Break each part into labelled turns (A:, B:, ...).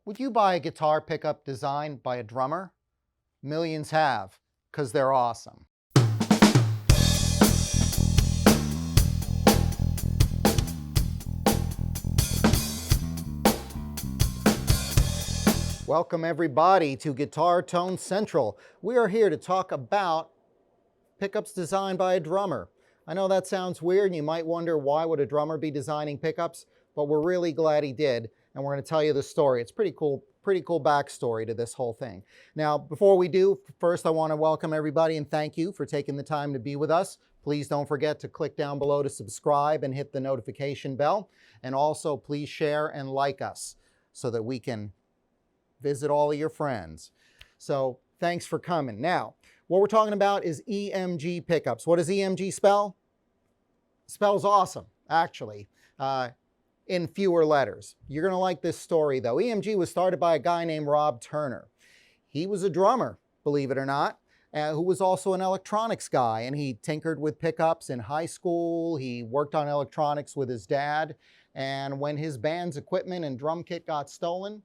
A: Would you buy a guitar pickup designed by a drummer? Millions have, because they're awesome. Welcome everybody to Guitar Tone Central. We are here to talk about pickups designed by a drummer. I know that sounds weird and you might wonder why would a drummer be designing pickups, but we're really glad he did, and we're going to tell you the story. It's pretty cool backstory to this whole thing. Now, before we do, first I want to welcome everybody and thank you for taking the time to be with us. Please don't forget to click down below to subscribe and hit the notification bell, and also please share and like us so that we can visit all of your friends. So thanks for coming. Now, what we're talking about is EMG pickups. What does EMG spell? Spells awesome, actually, in fewer letters. You're going to like this story, though. EMG was started by a guy named Rob Turner. He was a drummer, believe it or not, who was also an electronics guy, and he tinkered with pickups in high school. He worked on electronics with his dad, and when his band's equipment and drum kit got stolen,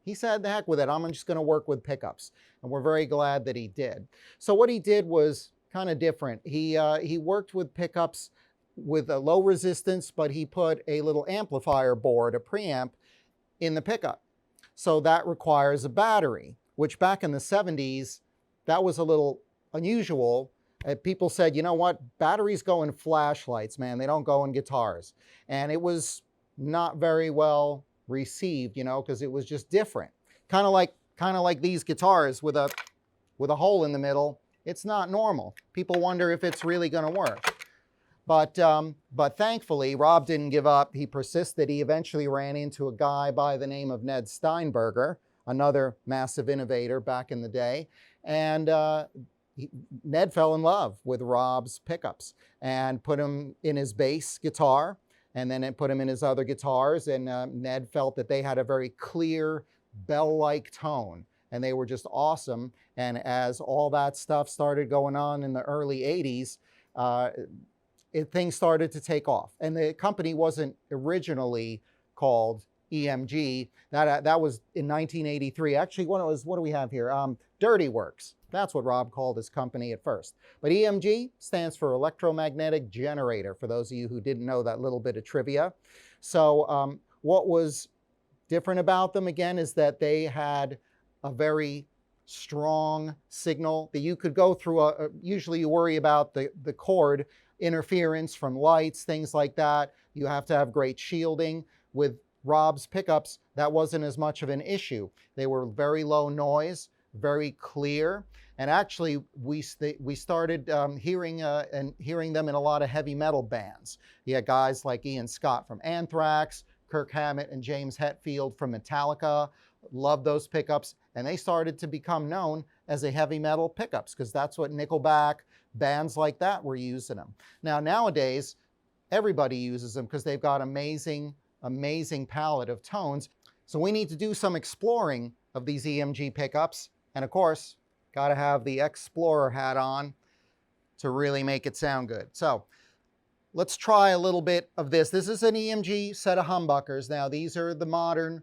A: he said, the heck with it, I'm just going to work with pickups. And we're very glad that he did. So what he did was kind of different. He worked with pickups with a low resistance, but he put a little amplifier board, a preamp, in the pickup. So that requires a battery, which back in the 70s, that was a little unusual. People said, you know what, batteries go in flashlights, man. They don't go in guitars. And it was not very well received, you know, because it was just different. Kind of like these guitars with a hole in the middle. It's not normal. People wonder if it's really going to work. But thankfully, Rob didn't give up. He persisted. He eventually ran into a guy by the name of Ned Steinberger, another massive innovator back in the day. And Ned fell in love with Rob's pickups and put him in his bass guitar, and then it put him in his other guitars. And Ned felt that they had a very clear bell-like tone, and they were just awesome. And as all that stuff started going on in the early 80s, things started to take off. And the company wasn't originally called EMG. That was in 1983. Actually, what do we have here? Dirty Works. That's what Rob called his company at first. But EMG stands for electromagnetic generator, for those of you who didn't know that little bit of trivia. So what was different about them, again, is that they had a very strong signal that you could go through. Usually you worry about the cord interference from lights, things like that. You have to have great shielding. With Rob's pickups, that wasn't as much of an issue. They were very low noise, very clear, and actually we started hearing them in a lot of heavy metal bands. You had guys like Ian Scott from Anthrax, Kirk Hammett and James Hetfield from Metallica, loved those pickups, and they started to become known as a heavy metal pickups because that's what Nickelback, bands like that were using them. Now nowadays, everybody uses them because they've got amazing palette of tones. So we need to do some exploring of these EMG pickups. And of course, got to have the Explorer hat on to really make it sound good. So let's try a little bit of this. This is an EMG set of humbuckers. Now these are the modern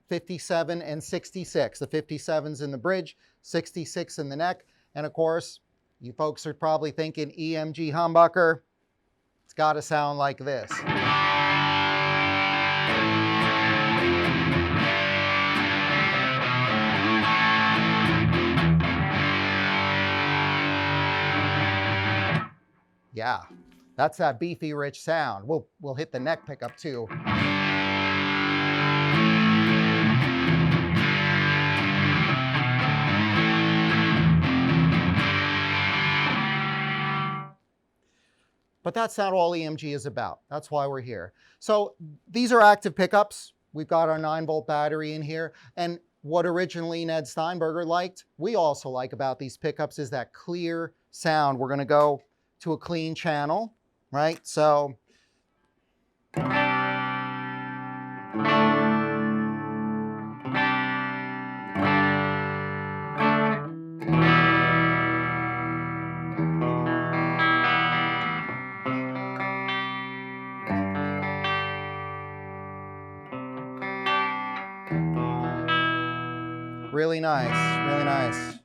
A: 57 and 66. The 57's in the bridge, 66 in the neck. And of course, you folks are probably thinking EMG humbucker. It's got to sound like this. Yeah, that's that beefy, rich sound. We'll hit the neck pickup too. But that's not all EMG is about. That's why we're here. So these are active pickups. We've got our 9-volt battery in here. And what originally Ned Steinberger liked, we also like about these pickups is that clear sound. We're going to go to a clean channel, right? So Really nice, really nice.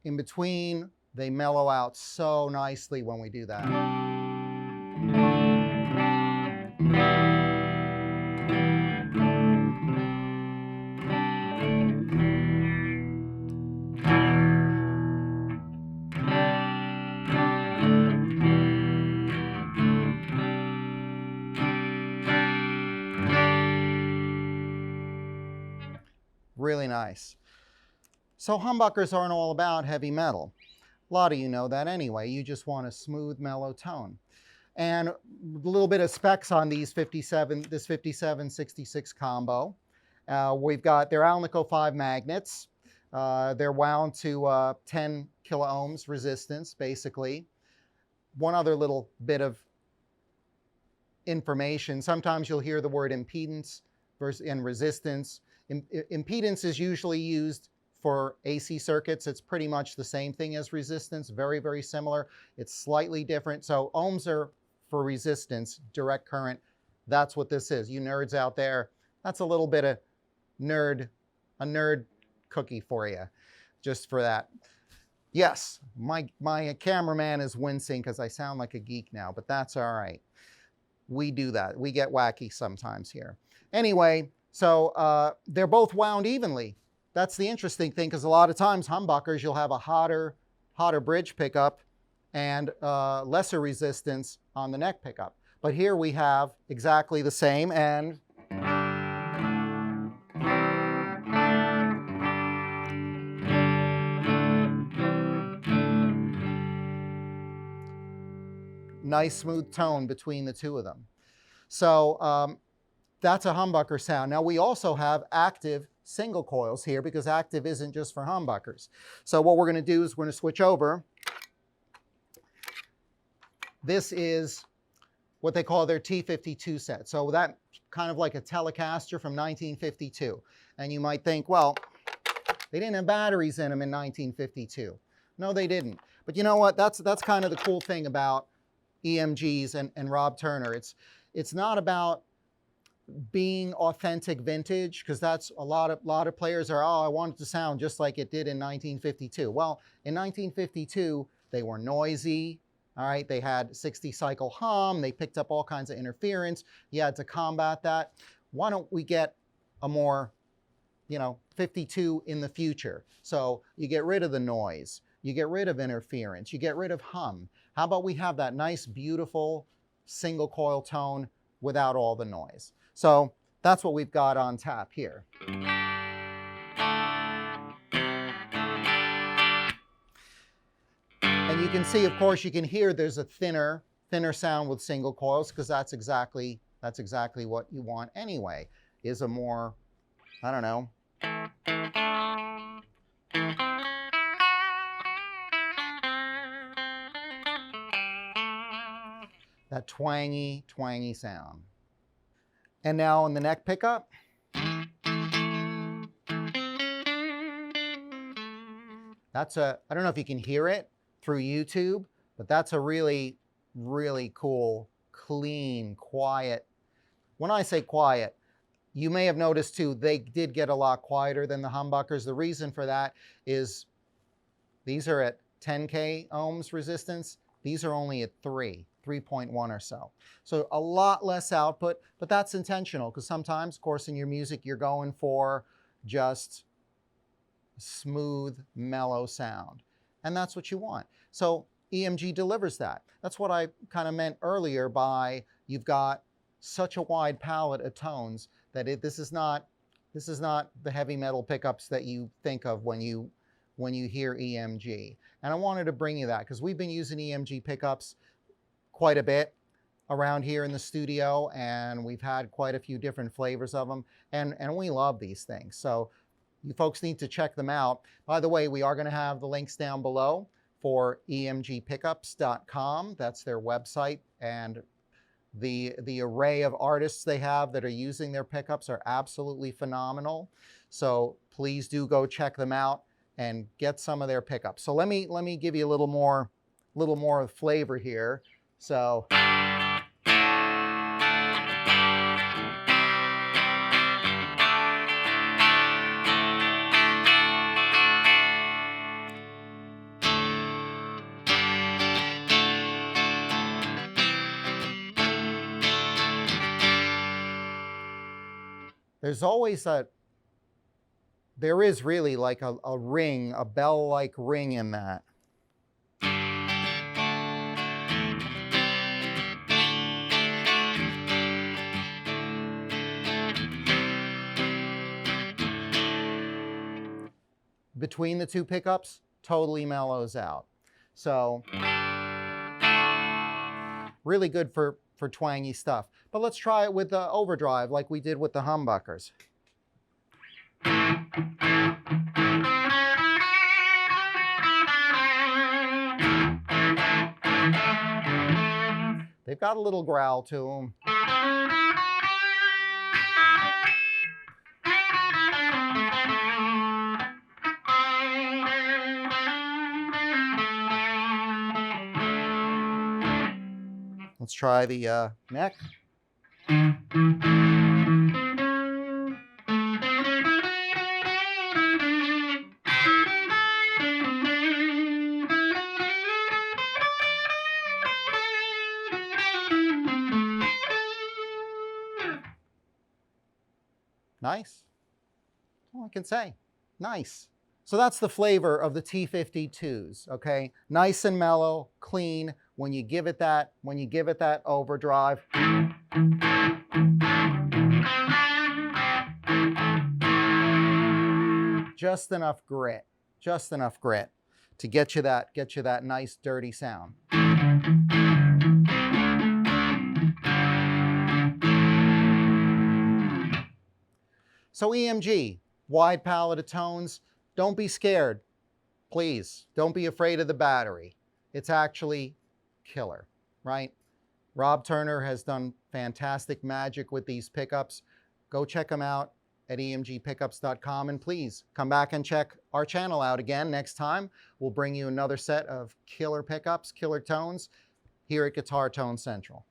A: In between, they mellow out so nicely when we do that. Really nice. So humbuckers aren't all about heavy metal. A lot of you know that anyway. You just want a smooth, mellow tone. And a little bit of specs on these 5766 combo. We've got their Alnico V magnets. They're wound to 10 kilo ohms resistance, basically. One other little bit of information. Sometimes you'll hear the word impedance and resistance. Impedance is usually used for AC circuits. It's pretty much the same thing as resistance, very, very similar. It's slightly different. So ohms are for resistance, direct current. That's what this is. You nerds out there, that's a little bit of a nerd cookie for you, just for that. Yes, my cameraman is wincing because I sound like a geek now, but that's all right. We do that. We get wacky sometimes here. Anyway, so they're both wound evenly. That's the interesting thing, because a lot of times humbuckers, you'll have a hotter bridge pickup and lesser resistance on the neck pickup. But here we have exactly the same, and nice smooth tone between the two of them. So that's a humbucker sound. Now we also have active single coils here, because active isn't just for humbuckers. So what we're going to do is we're going to switch over. This is what they call their T52 set. So that kind of like a Telecaster from 1952. And you might think, well, they didn't have batteries in them in 1952. No, they didn't. But you know what? That's kind of the cool thing about EMGs and Rob Turner. It's not about being authentic vintage, because that's a lot of players are, oh, I want it to sound just like it did in 1952. Well, in 1952, they were noisy. All right, they had 60 cycle hum, they picked up all kinds of interference. You had to combat that. Why don't we get a more, 52 in the future? So you get rid of the noise, you get rid of interference, you get rid of hum. How about we have that nice, beautiful single coil tone without all the noise? So that's what we've got on tap here. And you can see, of course, you can hear there's a thinner sound with single coils, because that's exactly what you want anyway, is a more, I don't know, that twangy sound. And now in the neck pickup, that's I don't know if you can hear it through YouTube, but that's a really, really cool, clean, quiet. When I say quiet, you may have noticed too, they did get a lot quieter than the humbuckers. The reason for that is these are at 10K ohms resistance. These are only at 3.1 or so. So a lot less output, but that's intentional, because sometimes, of course, in your music, you're going for just smooth, mellow sound. And that's what you want. So EMG delivers that. That's what I kind of meant earlier by you've got such a wide palette of tones that this is not the heavy metal pickups that you think of when you hear EMG. And I wanted to bring you that, because we've been using EMG pickups quite a bit around here in the studio, and we've had quite a few different flavors of them, and we love these things. So you folks need to check them out. By the way, we are going to have the links down below for emgpickups.com. That's their website, and the array of artists they have that are using their pickups are absolutely phenomenal. So please do go check them out and get some of their pickups. So let me give you a little more flavor here. So there's always there is really like a ring, a bell-like ring in that. Between the two pickups, totally mellows out. So really good for twangy stuff. But let's try it with the overdrive like we did with the humbuckers. They've got a little growl to them. Let's try the neck. Nice. That's all I can say. Nice. So that's the flavor of the T52s, okay? Nice and mellow, clean. When you give it that overdrive. Just enough grit to get you that nice dirty sound. So EMG, wide palette of tones. Don't be scared, please. Don't be afraid of the battery. It's actually killer, right? Rob Turner has done fantastic magic with these pickups. Go check them out at emgpickups.com, and please come back and check our channel out again next time. We'll bring you another set of killer pickups, killer tones here at Guitar Tone Central.